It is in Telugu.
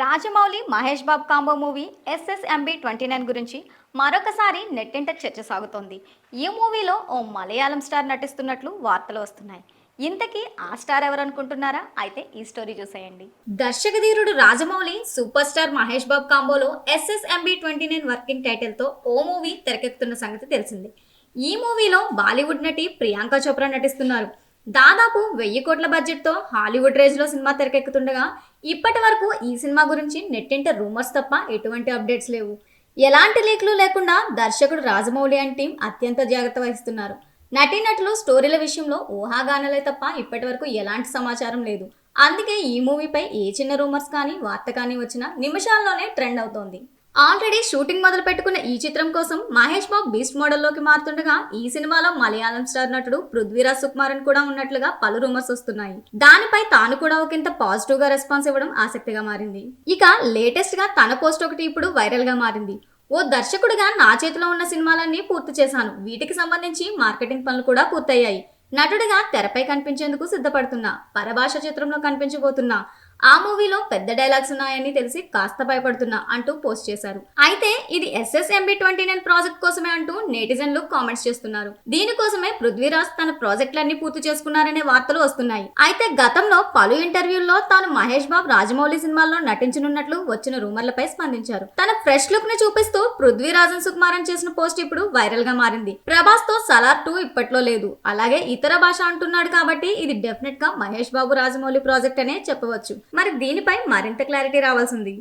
Rajamouli Mahesh Babu combo movie SSMB29 గురించి మరొకసారి నెట్టింట చర్చ సాగుతోంది. ఈ మూవీలో ఓ మలయాళం స్టార్ నటిస్తున్నట్లు వార్తలు వస్తున్నాయి. ఇంతకీ ఆ స్టార్ ఎవరనుకుంటున్నారా? అయితే ఈ స్టోరీ చూసేయండి. దర్శకధీరుడు Rajamouli super star Mahesh Babu కాంబోలో SSMB29 working టైటిల్తో ఓ మూవీ తెరకెక్కుతున్న సంగతి తెలిసిందే. ఈ మూవీలో బాలీవుడ్ నటి ప్రియాంక చోప్రా నటిస్తున్నారు. దాదాపు 1000 కోట్ల బడ్జెట్తో హాలీవుడ్ రేంజ్లో సినిమా తెరకెక్కుతుండగా ఇప్పటి వరకు ఈ సినిమా గురించి నెట్టింట రూమర్స్ తప్ప ఎటువంటి అప్డేట్స్ లేవు. ఎలాంటి లీక్లు లేకుండా దర్శకుడు రాజమౌళి అండ్ టీం అత్యంత జాగ్రత్త వహిస్తున్నారు. నటీనటులు స్టోరీల విషయంలో ఊహాగానాలే తప్ప ఇప్పటి వరకు ఎలాంటి సమాచారం లేదు. అందుకే ఈ మూవీపై ఏ చిన్న రూమర్స్ కానీ వార్త కానీ వచ్చినా నిమిషాల్లోనే ట్రెండ్ అవుతోంది. ఆల్రెడీ షూటింగ్ మొదలు పెట్టుకున్న ఈ చిత్రం కోసం మహేష్ బాబు బీస్ట్ మోడల్లోకి మారుతుండగా ఈ సినిమాలో మలయాళం స్టార్ నటుడు పృథ్వీరాజ్ సుకుమారన్ కూడా ఉన్నట్లుగా పలు రూమర్స్ వస్తున్నాయి. దానిపై తాను కూడా ఒకంత పాజిటివ్ గా రెస్పాన్స్ ఇవ్వడం ఆసక్తిగా మారింది. ఇక లేటెస్ట్ గా తన పోస్ట్ ఒకటి ఇప్పుడు వైరల్ గా మారింది. ఓ దర్శకుడిగా నా చేతిలో ఉన్న సినిమాలన్నీ పూర్తి చేశాను. వీటికి సంబంధించి మార్కెటింగ్ పనులు కూడా పూర్తయ్యాయి. నటుడిగా తెరపై కనిపించేందుకు సిద్ధపడుతున్నా. పరభాష చిత్రంలో కనిపించబోతున్నా. ఆ మూవీలో పెద్ద డైలాగ్స్ ఉన్నాయని తెలిసి కాస్త భయపడుతున్నా అంటూ పోస్ట్ చేశారు. అయితే ఇది SSMB29 ప్రాజెక్ట్ కోసమే అంటూ నెటిజన్లు కామెంట్స్ చేస్తున్నారు. దీనికోసమే పృథ్వీరాజ్ తన ప్రాజెక్టులన్నీ పూర్తి చేసుకున్నారనే వార్తలు వస్తున్నాయి. అయితే గతంలో పలు ఇంటర్వ్యూల్లో తాను మహేష్ బాబు రాజమౌళి సినిమాల్లో నటించనున్నట్లు వచ్చిన రూమర్లపై స్పందించారు. తన ఫ్రెష్ లుక్ ని చూపిస్తూ పృథ్వీరాజన్ సుకుమారన్ చేసిన పోస్ట్ ఇప్పుడు వైరల్ గా మారింది. ప్రభాస్ తో సలార్ 2 ఇప్పట్లో లేదు. అలాగే ఇతర భాష అంటున్నాడు కాబట్టి ఇది డెఫినెట్ గా మహేష్ బాబు రాజమౌళి ప్రాజెక్ట్ అనే చెప్పవచ్చు. మరి దీనిపై మరింత క్లారిటీ రావాల్సింది.